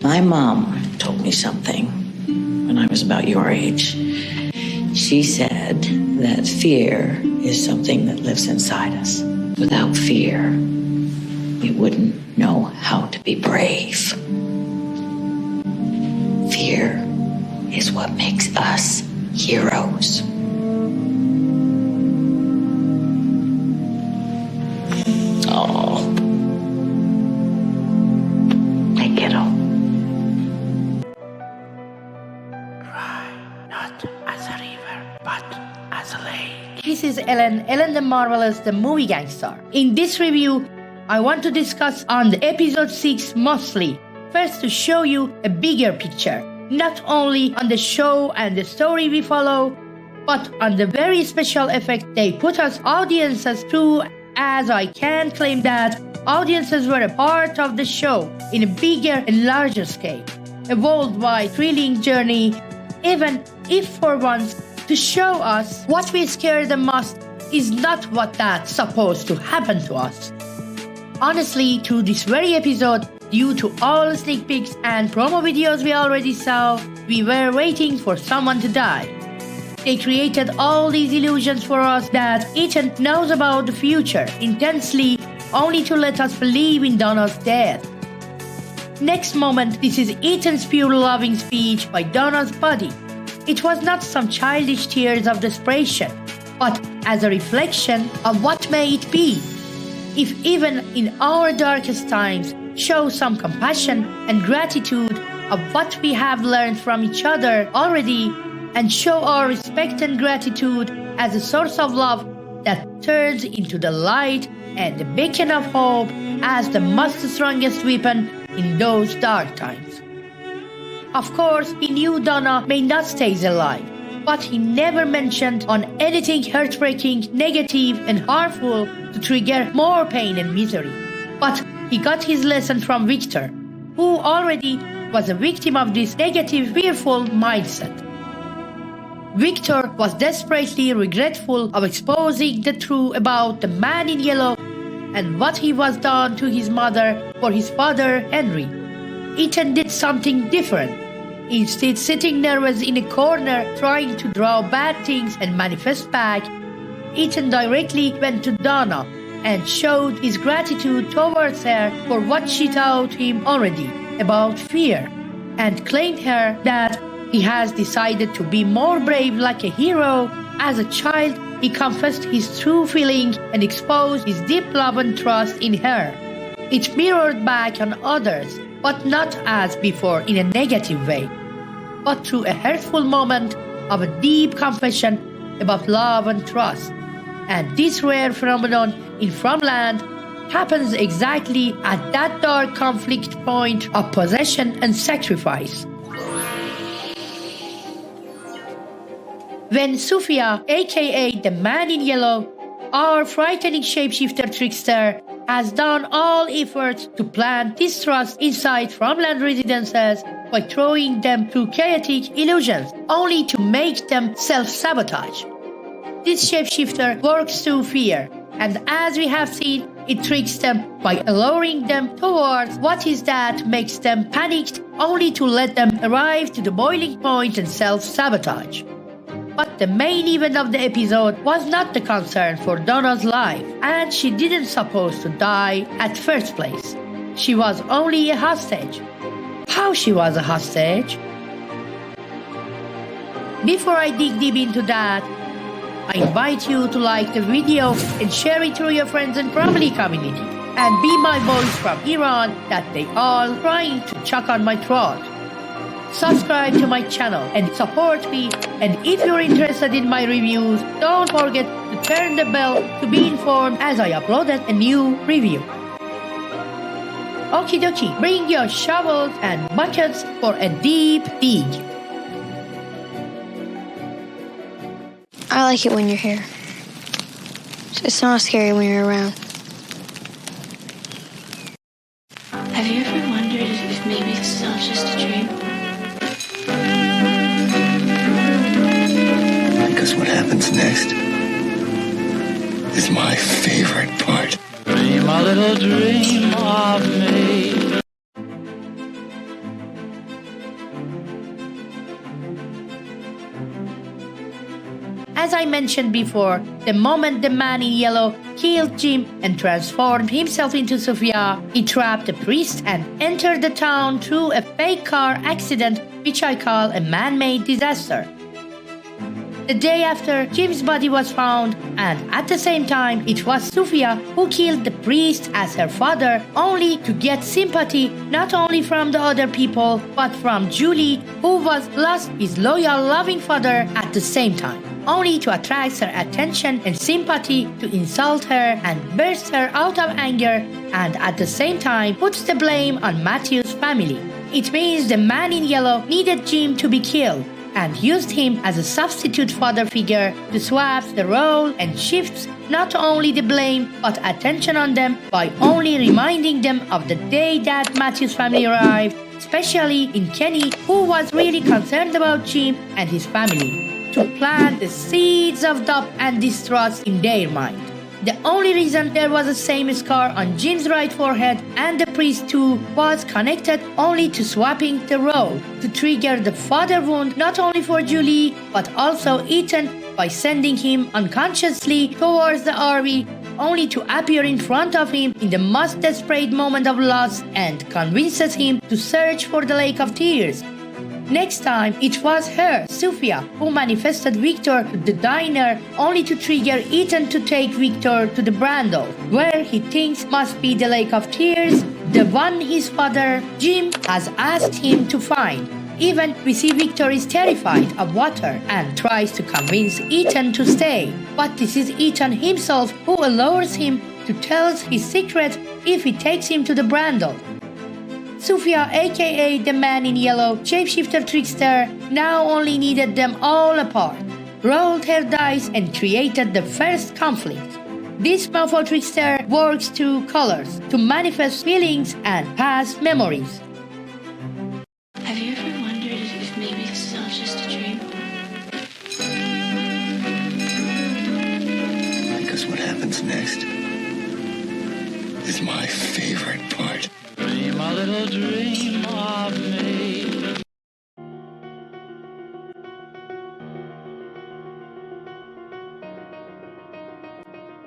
My mom told me something when I was about your age. She said that fear is something that lives inside us. Without fear, we wouldn't know how to be brave. Fear is what makes us heroes. Oh, I get it. Cry not as a river, but as a lake. This is Ellen the Marvelous, the movie Gangstar. In this review, I want to discuss on the episode 6 mostly. First, to show you a bigger picture, not only on the show and the story we follow, but on the very special effect they put us audiences through, as I can claim that audiences were a part of the show in a bigger and larger scale. A worldwide thrilling journey, even if for once to show us what we scare the most is not what that's supposed to happen to us. Honestly, through this very episode, due to all sneak peeks and promo videos we already saw, we were waiting for someone to die. They created all these illusions for us that Ethan knows about the future intensely, only to let us believe in Donna's death. Next moment, this is Ethan's pure loving speech by Donna's body. It was not some childish tears of desperation, but as a reflection of what may it be. If even in our darkest times, show some compassion and gratitude of what we have learned from each other already, and show our respect and gratitude as a source of love that turns into the light and the beacon of hope as the most strongest weapon in those dark times. Of course, he knew Donna may not stay alive, but he never mentioned on anything heartbreaking, negative, and harmful to trigger more pain and misery. But he got his lesson from Victor, who already was a victim of this negative, fearful mindset. Victor was desperately regretful of exposing the truth about the man in yellow and what he was done to his mother for his father, Henry. Ethan did something different. Instead, sitting nervous in a corner, trying to draw bad things and manifest back, Ethan directly went to Donna and showed his gratitude towards her for what she taught him already about fear, and claimed her that he has decided to be more brave like a hero. As a child, he confessed his true feeling and exposed his deep love and trust in her. It mirrored back on others, but not as before in a negative way, but through a hurtful moment of a deep confession about love and trust. And this rare phenomenon in FROMLand happens exactly at that dark conflict point of possession and sacrifice. When Sophia, aka the man in yellow, our frightening shapeshifter trickster, has done all efforts to plant distrust inside FROMLand residences by throwing them through chaotic illusions, only to make them self-sabotage. This shapeshifter works through fear, and as we have seen, it tricks them by alluring them towards what is that makes them panicked, only to let them arrive to the boiling point and self-sabotage. But the main event of the episode was not the concern for Donna's life, and she didn't supposed to die at first place. She was only a hostage. How she was a hostage? Before I dig deep into that, I invite you to like the video and share it through your friends and family community, and be my voice from Iran that they all trying to chuck on my throat. Subscribe to my channel and support me, and if you're interested in my reviews, don't forget to turn the bell to be informed as I uploaded a new review. Okie dokie, bring your shovels and buckets for a deep dig. I like it when you're here. It's not scary when you're around. Have you ever wondered if maybe it's not just a dream? Because what happens next is my favorite part. Dream a little dream of me. As I mentioned before, the moment the man in yellow killed Jim and transformed himself into Sophia, he trapped the priest and entered the town through a fake car accident, which I call a man-made disaster. The day after, Jim's body was found, and at the same time, it was Sophia who killed the priest as her father, only to get sympathy not only from the other people, but from Julie, who was lost his loyal, loving father at the same time, only to attract her attention and sympathy to insult her and burst her out of anger, and at the same time puts the blame on Matthew's family. It means the man in yellow needed Jim to be killed, and used him as a substitute father figure to swap the role and shifts not only the blame but attention on them by only reminding them of the day that Matthew's family arrived, especially in Kenny, who was really concerned about Jim and his family, to plant the seeds of doubt and distrust in their mind. The only reason there was the same scar on Jim's right forehead and the priest too was connected only to swapping the role to trigger the father wound not only for Julie but also Ethan by sending him unconsciously towards the RV only to appear in front of him in the most desperate moment of loss and convinces him to search for the Lake of Tears. Next time, it was her, Sophia, who manifested Victor to the diner only to trigger Ethan to take Victor to the Brandel, where he thinks must be the Lake of Tears, the one his father, Jim, has asked him to find. Even we see Victor is terrified of water and tries to convince Ethan to stay. But this is Ethan himself who allures him to tell his secret if he takes him to the Brandel. Sophia, aka the man in yellow, shapeshifter trickster, now only needed them all apart, rolled her dice and created the first conflict. This mofo trickster works through colors to manifest feelings and past memories. Have you ever wondered if maybe this is all just a dream? Because what happens next is my favorite part. Dream a little dream of me.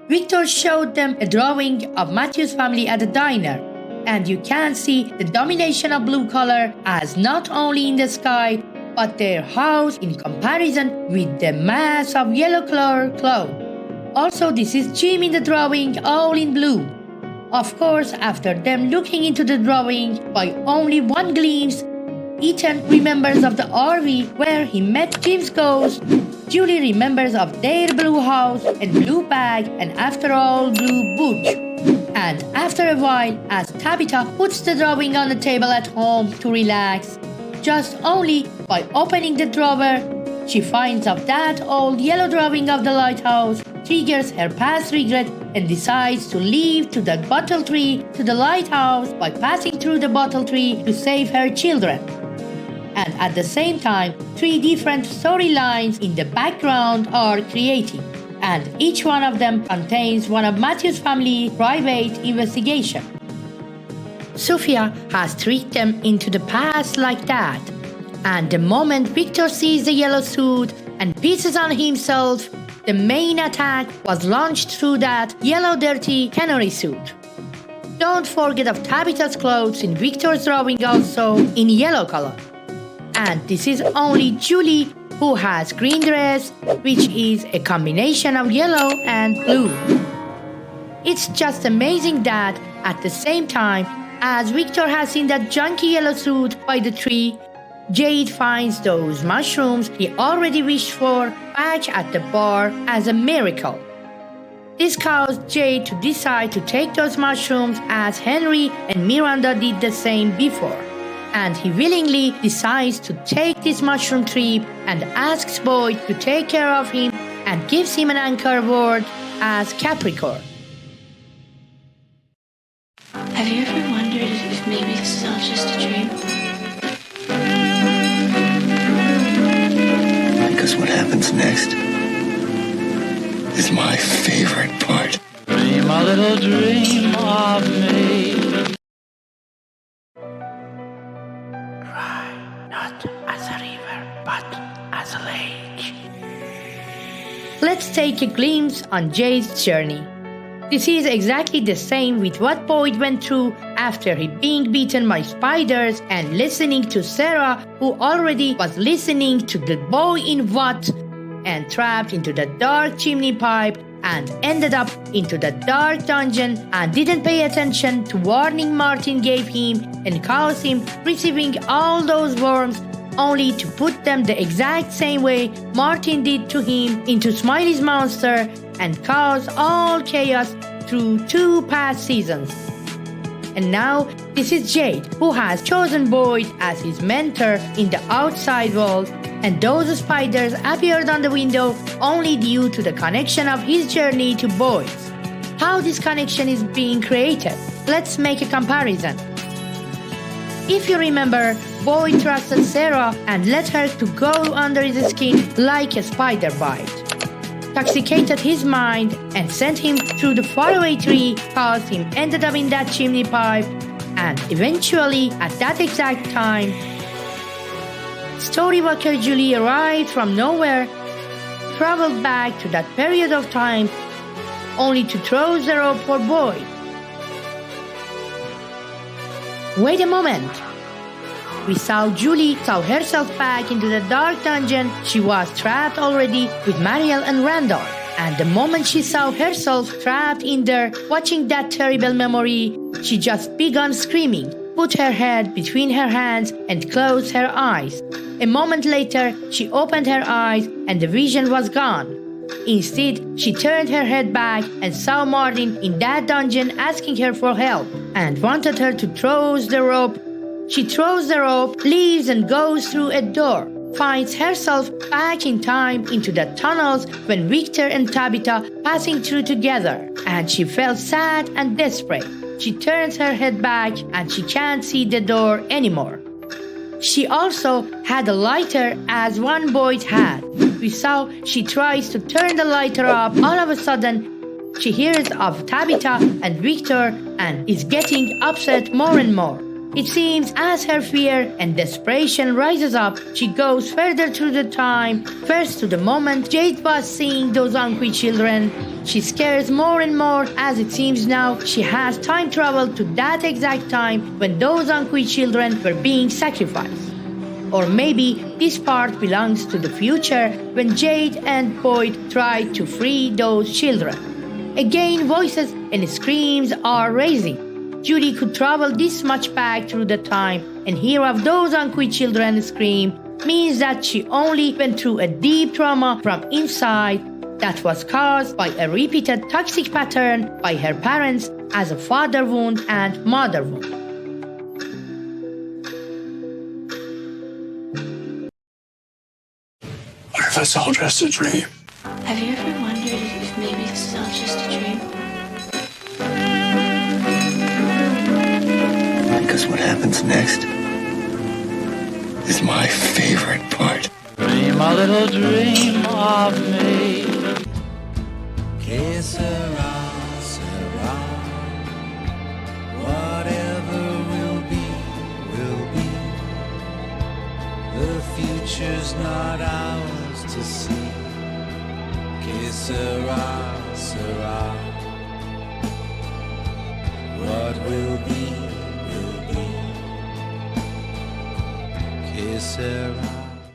Victor showed them a drawing of Matthew's family at the diner, and you can see the domination of blue color as not only in the sky, but their house in comparison with the mass of yellow color cloud. Also, this is Jim in the drawing, all in blue. Of course, after them looking into the drawing by only one glimpse, Ethan remembers of the RV where he met Jim's ghost. Julie remembers of their blue house and blue bag and after all blue boots. And after a while, as Tabitha puts the drawing on the table at home to relax, just only by opening the drawer, she finds of that old yellow drawing of the lighthouse, triggers her past regret and decides to leave to the bottle tree to the lighthouse by passing through the bottle tree to save her children. And at the same time, 3 different storylines in the background are creating, and each one of them contains one of Matthew's family private investigation. Sophia has tricked them into the past like that, and the moment Victor sees the yellow suit and pieces on himself, the main attack was launched through that yellow dirty canary suit. Don't forget of Tabitha's clothes in Victor's drawing also in yellow color. And this is only Julie who has green dress, which is a combination of yellow and blue. It's just amazing that at the same time as Victor has seen that junky yellow suit by the tree, Jade finds those mushrooms he already wished for back at the bar as a miracle. This caused Jade to decide to take those mushrooms as Henry and Miranda did the same before. And he willingly decides to take this mushroom trip and asks Boyd to take care of him and gives him an anchor word as Capricorn. Have you ever wondered if maybe this is all just a dream? Because what happens next is my favorite part. Dream a little dream of me. Cry not as a river, but as a lake. let's take a glimpse on Jade's journey. This is exactly the same with what Boyd went through after he being beaten by spiders and listening to Sarah, who already was listening to the boy in what and trapped into the dark chimney pipe and ended up into the dark dungeon and didn't pay attention to warning Martin gave him and caused him receiving all those worms only to put them the exact same way Martin did to him into Smiley's monster and cause all chaos through 2 past seasons. And now this is Jade, who has chosen Boyd as his mentor in the outside world, and those spiders appeared on the window only due to the connection of his journey to Boyd's. How this connection is being created? Let's make a comparison. If you remember, Boyd trusted Sarah and let her to go under his skin like a spider bite. Toxicated his mind and sent him through the faraway tree, caused him ended up in that chimney pipe, and eventually at that exact time, Storywalker Julie arrived from nowhere, traveled back to that period of time, only to throw the rope for Boyd. Wait a moment. We saw Julie saw herself back into the dark dungeon. She was trapped already with Mariel and Randall. And the moment she saw herself trapped in there, watching that terrible memory, she just began screaming, put her head between her hands and closed her eyes. A moment later, she opened her eyes and the vision was gone. Instead, she turned her head back and saw Martin in that dungeon asking her for help and wanted her to throw the rope. She throws the rope, leaves and goes through a door, finds herself back in time into the tunnels when Victor and Tabitha passing through together, and she felt sad and desperate. She turns her head back and she can't see the door anymore. She also had a lighter as one Boyd had. We saw she tries to turn the lighter up. All of a sudden, she hears of Tabitha and Victor and is getting upset more and more. It seems as her fear and desperation rises up, she goes further through the time, first to the moment Jade was seeing those hungry children. She scares more and more as it seems now she has time travel to that exact time when those hungry children were being sacrificed. Or maybe this part belongs to the future when Jade and Boyd tried to free those children. Again, voices and screams are raising. Judy could travel this much back through the time and hear of those hungry children scream means that she only went through a deep trauma from inside that was caused by a repeated toxic pattern by her parents as a father wound and mother wound. What if it's all just a dream? Have you ever wondered if maybe this is all just a dream? Because what happens next is my favorite part. Dream a little dream of me. Que sera, sera. Whatever will be, will be. The future's not ours to see. Que sera, sera. What will be, will be. Que sera.